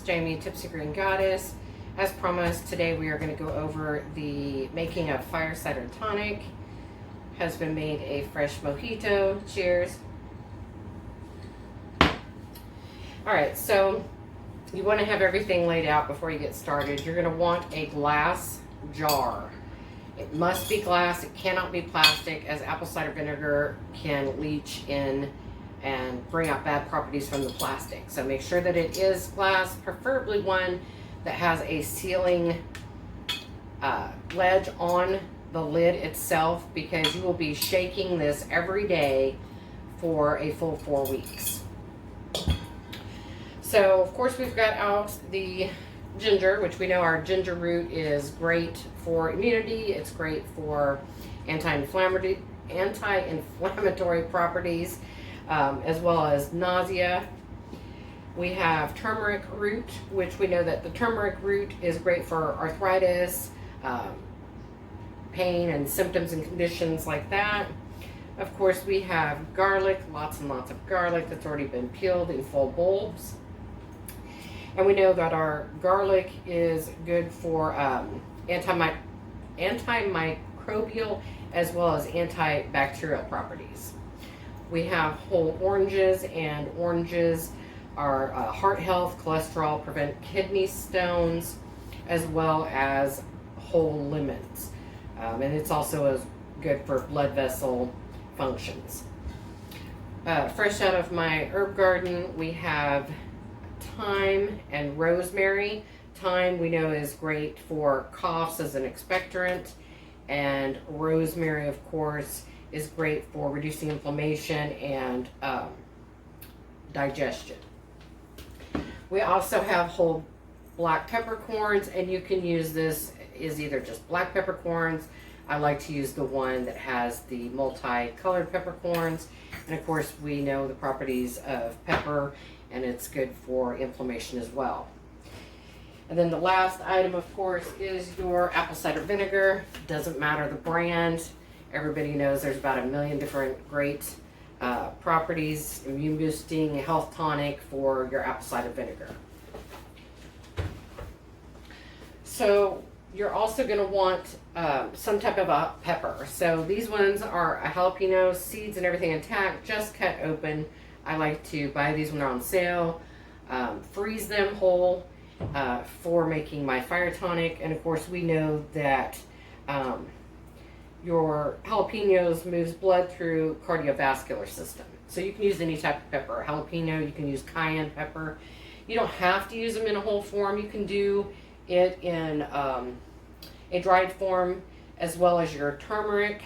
Jamie, Tipsy Green Goddess. As promised, today we are going to go over the making of Fire Cider Tonic. Husband made a fresh mojito. Cheers. Alright, so you want to have everything laid out before you get started. You're going to want a glass jar. It must be glass. It cannot be plastic, as apple cider vinegar can leach in and bring out bad properties from the plastic. So make sure that it is glass, preferably one that has a sealing ledge on the lid itself, because you will be shaking this every day for a full 4 weeks. So of course we've got out the ginger, which we know our ginger root is great for immunity. It's great for anti-inflammatory properties, as well as nausea. We have turmeric root, which we know that the turmeric root is great for arthritis, pain and symptoms and conditions like that. Of course, we have garlic, lots and lots of garlic that's already been peeled in full bulbs. And we know that our garlic is good for antimicrobial as well as antibacterial properties. We have whole oranges, and oranges are heart health, cholesterol, prevent kidney stones, as well as whole lemons. And it's also as good for blood vessel functions. Fresh out of my herb garden, we have thyme and rosemary. Thyme we know is great for coughs as an expectorant, and rosemary, of course, is great for reducing inflammation and digestion. We also have whole black peppercorns, and you can use this is either just black peppercorns. I like to use the one that has the multicolored peppercorns, and of course we know the properties of pepper, and it's good for inflammation as well. And then the last item, of course, is your apple cider vinegar. Doesn't matter the brand. Everybody knows there's about 1 million different great properties, immune boosting, health tonic for your apple cider vinegar. So you're also going to want some type of a pepper. So these ones are a jalapeno, seeds and everything intact, just cut open. I like to buy these when they're on sale, freeze them whole for making my fire tonic. And of course we know that your jalapenos moves blood through cardiovascular system. So you can use any type of pepper. Jalapeno, you can use cayenne pepper. You don't have to use them in a whole form. You can do it in a dried form, as well as your turmeric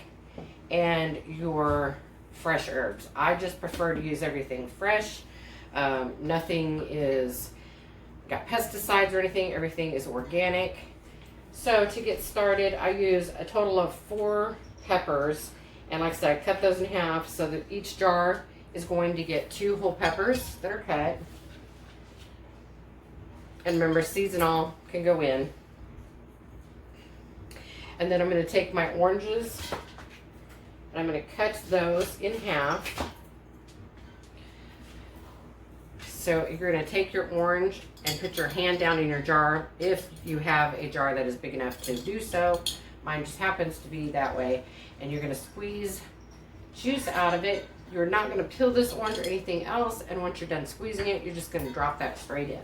and your fresh herbs. I just prefer to use everything fresh. Nothing is got pesticides or anything. Everything is organic. So to get started, I use a total of 4 peppers, and like I said, I cut those in half so that each jar is going to get 2 whole peppers that are cut. And remember, seeds and all can go in. And then I'm going to take my oranges, and I'm going to cut those in half. So you're going to take your orange and put your hand down in your jar, if you have a jar that is big enough to do so. Mine just happens to be that way. And you're going to squeeze juice out of it. You're not going to peel this orange or anything else, and once you're done squeezing it, you're just going to drop that straight in.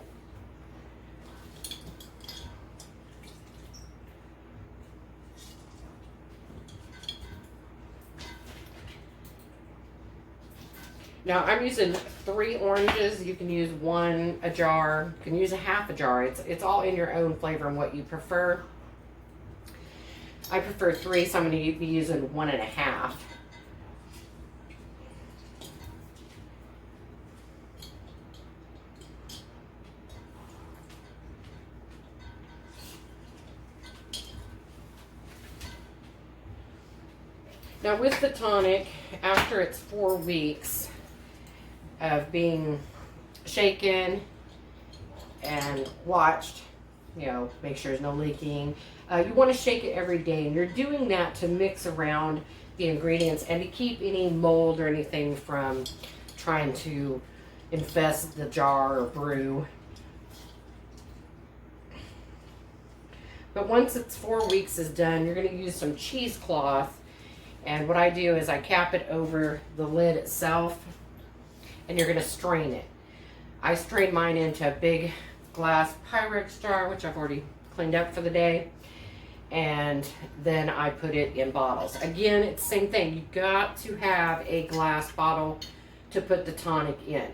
Now I'm using 3 oranges. You can use 1 a jar. You can use a half a jar. It's all in your own flavor and what you prefer. I prefer 3, so I'm going to be using 1.5. Now with the tonic, after it's 4 weeks of being shaken and watched, you know, make sure there's no leaking. You want to shake it every day, and you're doing that to mix around the ingredients and to keep any mold or anything from trying to infest the jar or brew. But once it's 4 weeks is done, you're going to use some cheesecloth. And what I do is I cap it over the lid itself, and you're going to strain it. I strain mine into a big glass Pyrex jar, which I've already cleaned up for the day. And then I put it in bottles. Again, it's the same thing. You got to have a glass bottle to put the tonic in.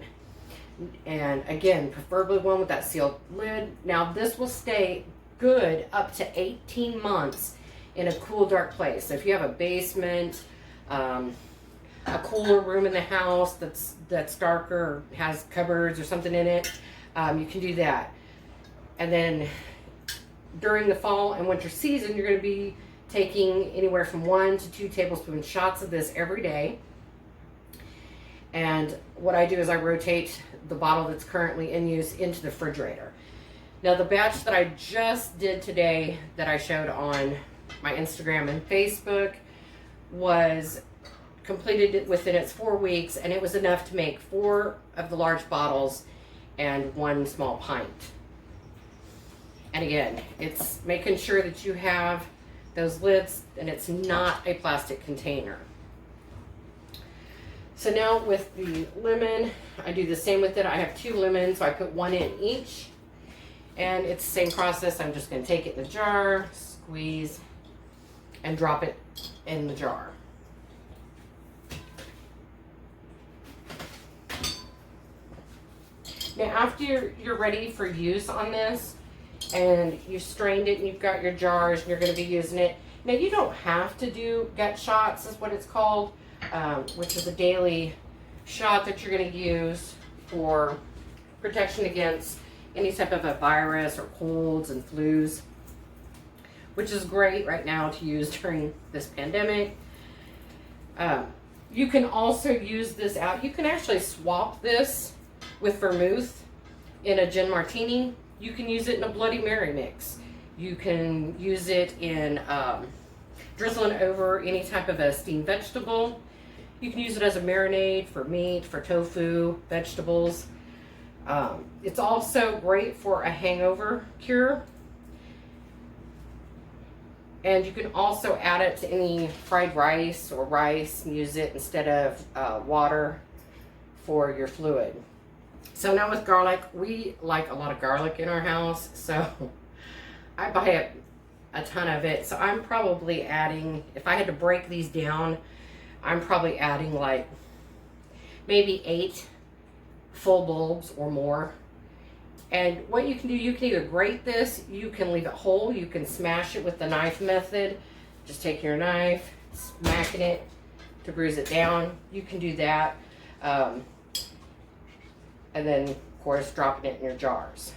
And again, preferably one with that sealed lid. Now this will stay good up to 18 months in a cool, dark place. So if you have a basement, a cooler room in the house that's darker or has cupboards or something in it, you can do that. And then during the fall and winter season, you're going to be taking anywhere from 1 to 2 tablespoon shots of this every day. And what I do is I rotate the bottle that's currently in use into the refrigerator. Now the batch that I just did today that I showed on my Instagram and Facebook was completed within its 4 weeks, and it was enough to make 4 of the large bottles and 1 small pint. And again, it's making sure that you have those lids and it's not a plastic container. So now with the lemon, I do the same with it. I have 2 lemons, so I put 1 in each. And it's the same process. I'm just going to take it in the jar, squeeze, and drop it in the jar. Now after you're ready for use on this, and you've strained it and you've got your jars and you're going to be using it. Now you don't have to do gut shots, is what it's called, which is a daily shot that you're going to use for protection against any type of a virus or colds and flus, which is great right now to use during this pandemic. You can also use this out. You can actually swap this with vermouth in a gin martini. You can use it in a Bloody Mary mix. You can use it in drizzling over any type of a steamed vegetable. You can use it as a marinade for meat, for tofu, vegetables. It's also great for a hangover cure. And you can also add it to any fried rice or rice and use it instead of water for your fluid. So now with garlic, we like a lot of garlic in our house, so I buy a ton of it. So I'm probably adding, if I had to break these down, I'm probably adding like maybe 8 full bulbs or more. And what you can do, you can either grate this, you can leave it whole, you can smash it with the knife method. Just take your knife, smacking it to bruise it down. You can do that. And then, of course, dropping it in your jars.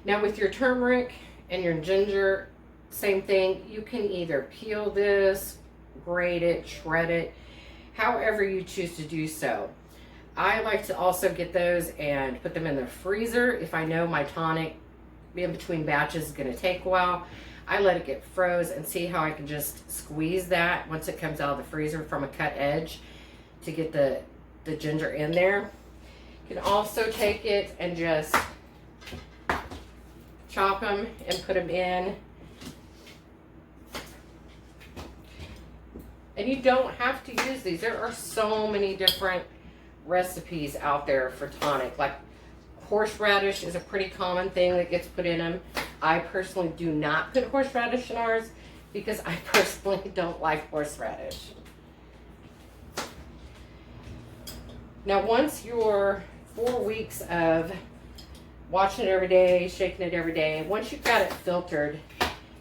Now with your turmeric and your ginger, same thing. You can either peel this, grate it, shred it, however you choose to do so. I like to also get those and put them in the freezer. If I know my tonic in between batches is going to take a while, I let it get froze and see how I can just squeeze that once it comes out of the freezer from a cut edge to get the ginger in there. You can also take it and just chop them and put them in. And you don't have to use these. There are so many different recipes out there for tonic. Like horseradish is a pretty common thing that gets put in them. I personally do not put horseradish in ours because I personally don't like horseradish. Now once your 4 weeks of watching it every day, shaking it every day, once you've got it filtered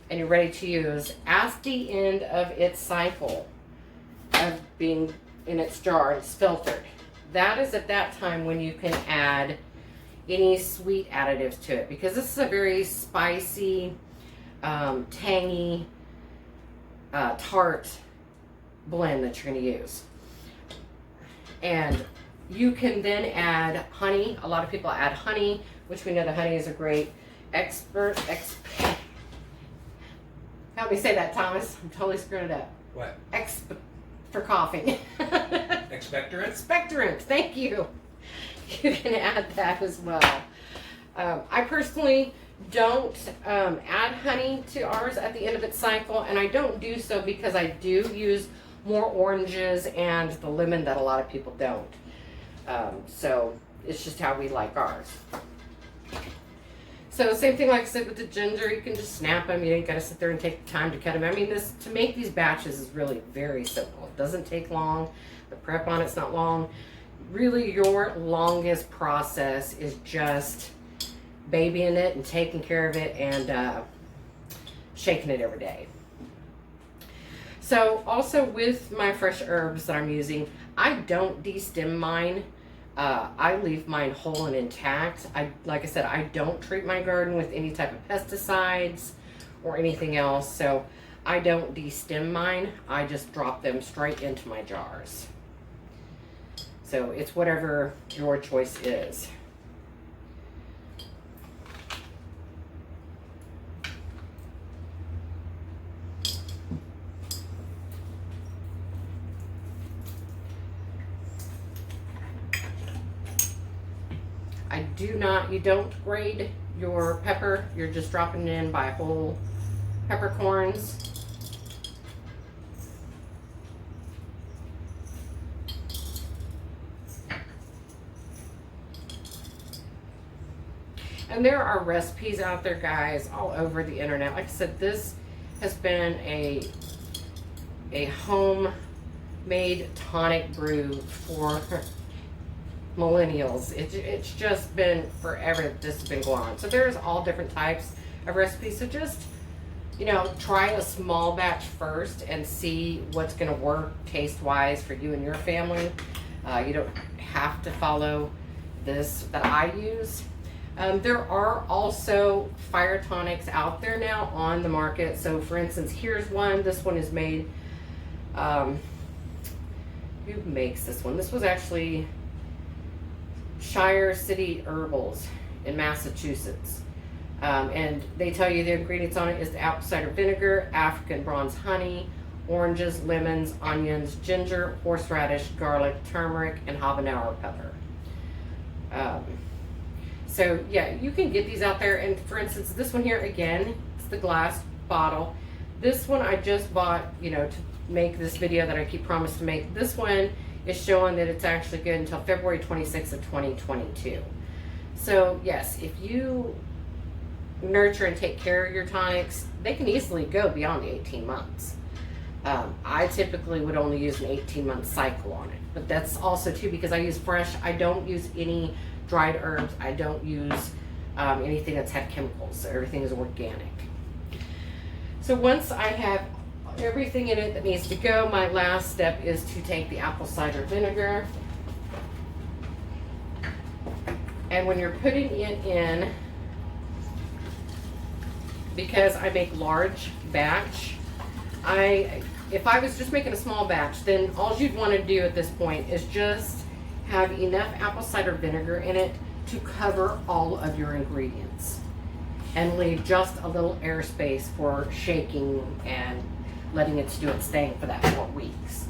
and you're ready to use, at the end of its cycle of being in its jar, it's filtered. That is at that time when you can add any sweet additives to it, because this is a very spicy, tangy, tart blend that you're going to use. And You can then add honey. A lot of people add honey, which we know the honey is a great help me say that, Thomas. I'm totally screwing it up. What? For coughing. Expectorant? Expectorant, thank you. You can add that as well. I personally don't add honey to ours at the end of its cycle, and I don't do so because I do use more oranges and the lemon that a lot of people don't. So it's just how we like ours. So same thing like I said with the ginger, you can just snap them. You ain't got to sit there and take the time to cut them. I mean, to make these batches is really very simple. It doesn't take long. The prep on it's not long. Really, your longest process is just babying it and taking care of it and shaking it every day. So also with my fresh herbs that I'm using, I don't de-stem mine. I leave mine whole and intact. Like I said, I don't treat my garden with any type of pesticides or anything else. So I don't de-stem mine. I just drop them straight into my jars. So it's whatever your choice is. You don't grade your pepper. You're just dropping it in by whole peppercorns. And there are recipes out there, guys, all over the internet. Like I said, this has been a homemade tonic brew for millennials. It's just been forever this has been going on. So there's all different types of recipes. So just, you know, try a small batch first and see what's going to work taste-wise for you and your family. You don't have to follow this that I use. There are also fire tonics out there now on the market. So for instance, here's one. This one is made, who makes this one? This was actually Fire Cider Herbals in Massachusetts. And they tell you the ingredients on it is the apple cider vinegar, African bronze honey, oranges, lemons, onions, ginger, horseradish, garlic, turmeric, and habanero pepper. So yeah, you can get these out there. And for instance, this one here, again, it's the glass bottle. This one I just bought, you know, to make this video that I keep promising to make. This one is showing that it's actually good until February 26th of 2022. So yes, if you nurture and take care of your tonics, they can easily go beyond the 18 months. I typically would only use an 18-month cycle on it, but that's also too because I use fresh. I don't use any dried herbs. I don't use anything that's had chemicals. So everything is organic. So once I have everything in it that needs to go, my last step is to take the apple cider vinegar. And when you're putting it in, because I make large batch, if I was just making a small batch, then all you'd want to do at this point is just have enough apple cider vinegar in it to cover all of your ingredients and leave just a little airspace for shaking and letting it do its thing for that 4 weeks.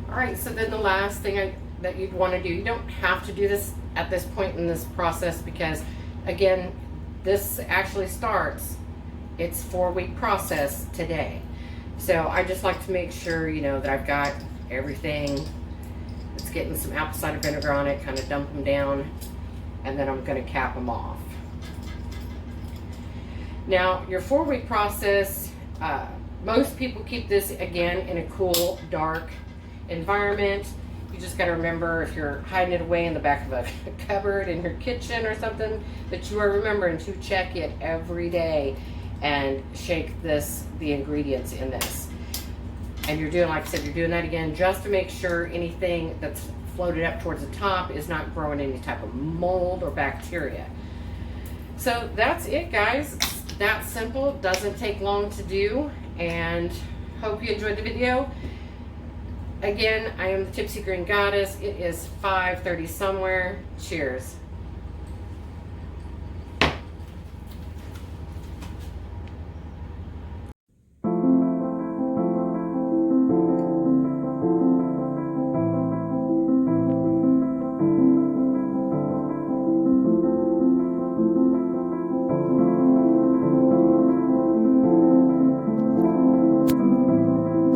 Alright, so then the last thing that you'd want to do, you don't have to do this at this point in this process because, again, this actually starts its 4-week process today. So I just like to make sure, you know, that I've got everything that's getting some apple cider vinegar on it, kind of dump them down, and then I'm going to cap them off. Now, your 4-week process, most people keep this, again, in a cool, dark environment. You just got to remember, if you're hiding it away in the back of a cupboard in your kitchen or something, that you are remembering to check it every day and shake the ingredients in this. And you're doing, like I said, you're doing that again just to make sure anything that's floated up towards the top is not growing any type of mold or bacteria. So that's it, guys. It's that simple. Doesn't take long to do, and hope you enjoyed the video. Again, I am the Tipsy Green Goddess. It is 5:30 somewhere. Cheers.